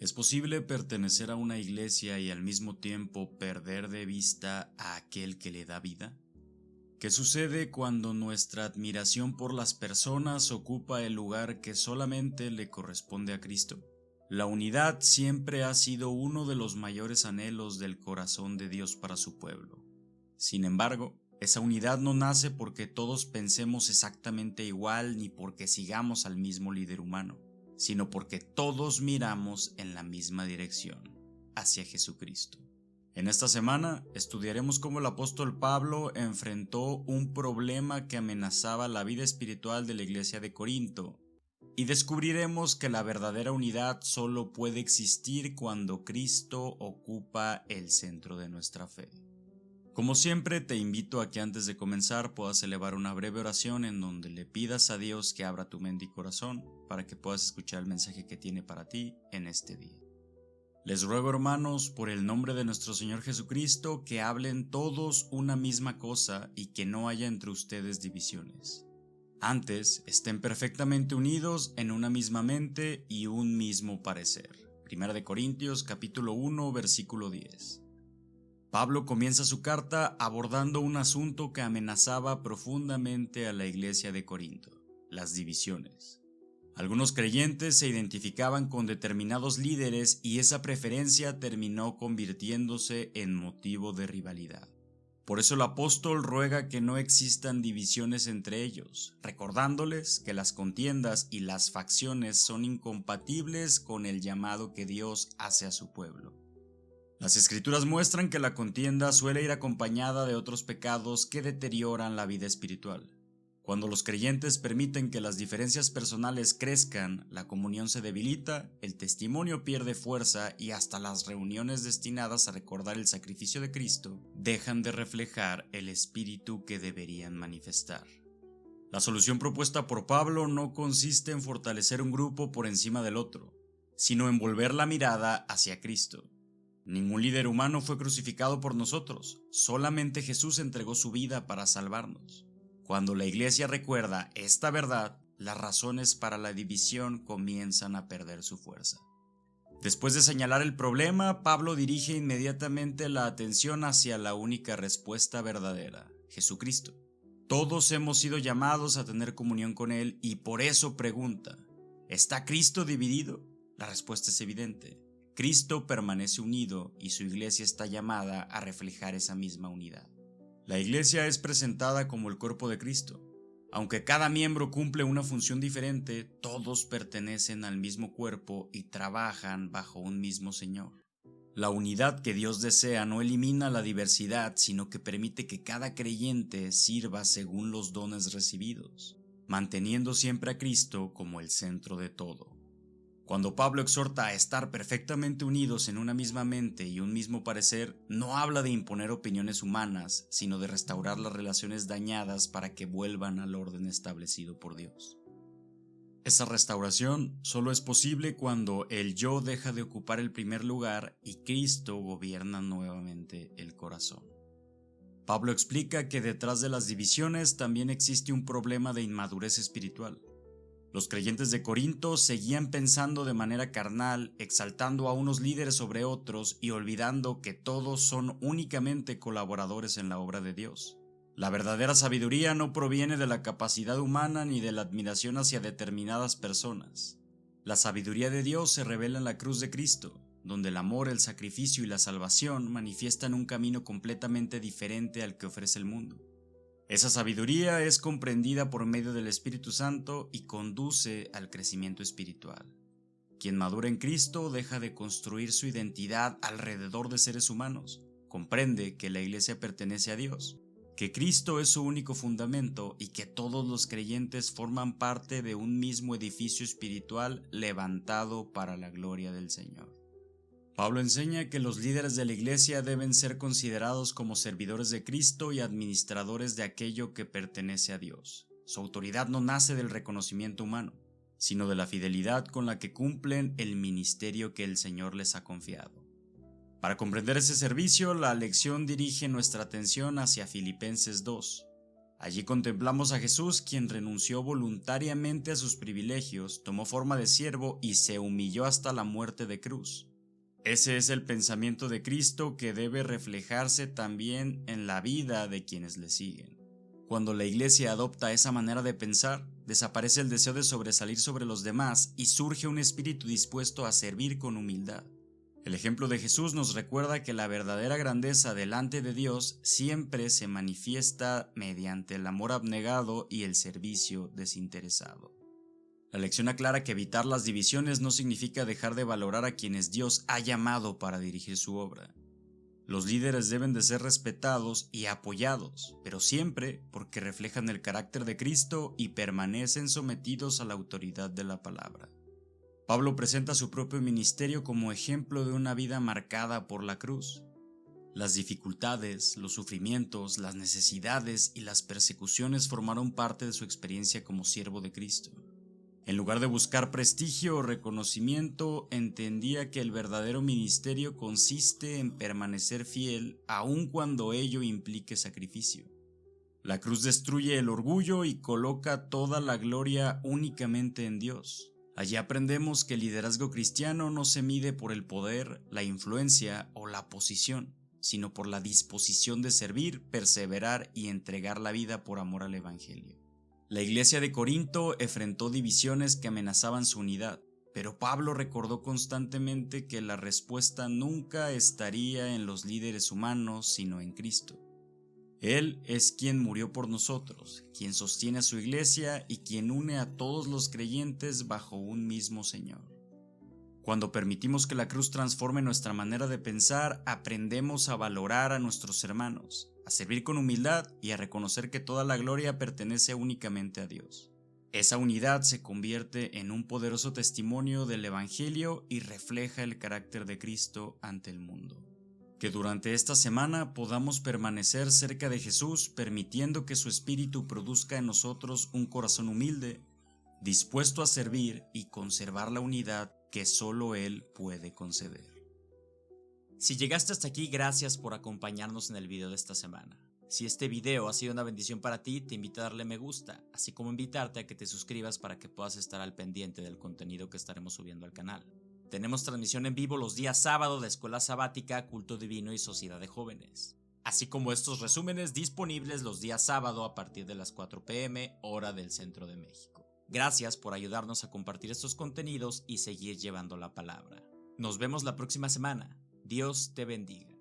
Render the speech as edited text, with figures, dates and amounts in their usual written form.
¿Es posible pertenecer a una iglesia y al mismo tiempo perder de vista a aquel que le da vida? ¿Qué sucede cuando nuestra admiración por las personas ocupa el lugar que solamente le corresponde a Cristo? La unidad siempre ha sido uno de los mayores anhelos del corazón de Dios para su pueblo. Sin embargo, esa unidad no nace porque todos pensemos exactamente igual ni porque sigamos al mismo líder humano, sino porque todos miramos en la misma dirección, hacia Jesucristo. En esta semana estudiaremos cómo el apóstol Pablo enfrentó un problema que amenazaba la vida espiritual de la iglesia de Corinto, y descubriremos que la verdadera unidad solo puede existir cuando Cristo ocupa el centro de nuestra fe. Como siempre, te invito a que antes de comenzar puedas elevar una breve oración en donde le pidas a Dios que abra tu mente y corazón para que puedas escuchar el mensaje que tiene para ti en este día. Les ruego, hermanos, por el nombre de nuestro Señor Jesucristo, que hablen todos una misma cosa y que no haya entre ustedes divisiones. Antes, estén perfectamente unidos en una misma mente y un mismo parecer. 1 Corintios capítulo 1, versículo 10. Pablo comienza su carta abordando un asunto que amenazaba profundamente a la iglesia de Corinto: las divisiones. Algunos creyentes se identificaban con determinados líderes y esa preferencia terminó convirtiéndose en motivo de rivalidad. Por eso el apóstol ruega que no existan divisiones entre ellos, recordándoles que las contiendas y las facciones son incompatibles con el llamado que Dios hace a su pueblo. Las Escrituras muestran que la contienda suele ir acompañada de otros pecados que deterioran la vida espiritual. Cuando los creyentes permiten que las diferencias personales crezcan, la comunión se debilita, el testimonio pierde fuerza y hasta las reuniones destinadas a recordar el sacrificio de Cristo dejan de reflejar el espíritu que deberían manifestar. La solución propuesta por Pablo no consiste en fortalecer un grupo por encima del otro, sino en volver la mirada hacia Cristo. Ningún líder humano fue crucificado por nosotros, solamente Jesús entregó su vida para salvarnos. Cuando la iglesia recuerda esta verdad, las razones para la división comienzan a perder su fuerza. Después de señalar el problema, Pablo dirige inmediatamente la atención hacia la única respuesta verdadera: Jesucristo. Todos hemos sido llamados a tener comunión con Él y por eso pregunta: ¿está Cristo dividido? La respuesta es evidente. Cristo permanece unido y su iglesia está llamada a reflejar esa misma unidad. La iglesia es presentada como el cuerpo de Cristo. Aunque cada miembro cumple una función diferente, todos pertenecen al mismo cuerpo y trabajan bajo un mismo Señor. La unidad que Dios desea no elimina la diversidad, sino que permite que cada creyente sirva según los dones recibidos, manteniendo siempre a Cristo como el centro de todo. Cuando Pablo exhorta a estar perfectamente unidos en una misma mente y un mismo parecer, no habla de imponer opiniones humanas, sino de restaurar las relaciones dañadas para que vuelvan al orden establecido por Dios. Esa restauración solo es posible cuando el yo deja de ocupar el primer lugar y Cristo gobierna nuevamente el corazón. Pablo explica que detrás de las divisiones también existe un problema de inmadurez espiritual. Los creyentes de Corinto seguían pensando de manera carnal, exaltando a unos líderes sobre otros y olvidando que todos son únicamente colaboradores en la obra de Dios. La verdadera sabiduría no proviene de la capacidad humana ni de la admiración hacia determinadas personas. La sabiduría de Dios se revela en la cruz de Cristo, donde el amor, el sacrificio y la salvación manifiestan un camino completamente diferente al que ofrece el mundo. Esa sabiduría es comprendida por medio del Espíritu Santo y conduce al crecimiento espiritual. Quien madura en Cristo deja de construir su identidad alrededor de seres humanos. Comprende que la iglesia pertenece a Dios, que Cristo es su único fundamento y que todos los creyentes forman parte de un mismo edificio espiritual levantado para la gloria del Señor. Pablo enseña que los líderes de la iglesia deben ser considerados como servidores de Cristo y administradores de aquello que pertenece a Dios. Su autoridad no nace del reconocimiento humano, sino de la fidelidad con la que cumplen el ministerio que el Señor les ha confiado. Para comprender ese servicio, la lección dirige nuestra atención hacia Filipenses 2. Allí contemplamos a Jesús, quien renunció voluntariamente a sus privilegios, tomó forma de siervo y se humilló hasta la muerte de cruz. Ese es el pensamiento de Cristo que debe reflejarse también en la vida de quienes le siguen. Cuando la Iglesia adopta esa manera de pensar, desaparece el deseo de sobresalir sobre los demás y surge un espíritu dispuesto a servir con humildad. El ejemplo de Jesús nos recuerda que la verdadera grandeza delante de Dios siempre se manifiesta mediante el amor abnegado y el servicio desinteresado. La lección aclara que evitar las divisiones no significa dejar de valorar a quienes Dios ha llamado para dirigir su obra. Los líderes deben de ser respetados y apoyados, pero siempre porque reflejan el carácter de Cristo y permanecen sometidos a la autoridad de la palabra. Pablo presenta su propio ministerio como ejemplo de una vida marcada por la cruz. Las dificultades, los sufrimientos, las necesidades y las persecuciones formaron parte de su experiencia como siervo de Cristo. En lugar de buscar prestigio o reconocimiento, entendía que el verdadero ministerio consiste en permanecer fiel aun cuando ello implique sacrificio. La cruz destruye el orgullo y coloca toda la gloria únicamente en Dios. Allí aprendemos que el liderazgo cristiano no se mide por el poder, la influencia o la posición, sino por la disposición de servir, perseverar y entregar la vida por amor al Evangelio. La iglesia de Corinto enfrentó divisiones que amenazaban su unidad, pero Pablo recordó constantemente que la respuesta nunca estaría en los líderes humanos, sino en Cristo. Él es quien murió por nosotros, quien sostiene a su iglesia y quien une a todos los creyentes bajo un mismo Señor. Cuando permitimos que la cruz transforme nuestra manera de pensar, aprendemos a valorar a nuestros hermanos, a servir con humildad y a reconocer que toda la gloria pertenece únicamente a Dios. Esa unidad se convierte en un poderoso testimonio del Evangelio y refleja el carácter de Cristo ante el mundo. Que durante esta semana podamos permanecer cerca de Jesús, permitiendo que su Espíritu produzca en nosotros un corazón humilde, dispuesto a servir y conservar la unidad que solo Él puede conceder. Si llegaste hasta aquí, gracias por acompañarnos en el video de esta semana. Si este video ha sido una bendición para ti, te invito a darle me gusta, así como invitarte a que te suscribas para que puedas estar al pendiente del contenido que estaremos subiendo al canal. Tenemos transmisión en vivo los días sábado de Escuela Sabática, Culto Divino y Sociedad de Jóvenes, así como estos resúmenes disponibles los días sábado a partir de las 4 p.m. hora del Centro de México. Gracias por ayudarnos a compartir estos contenidos y seguir llevando la palabra. Nos vemos la próxima semana. Dios te bendiga.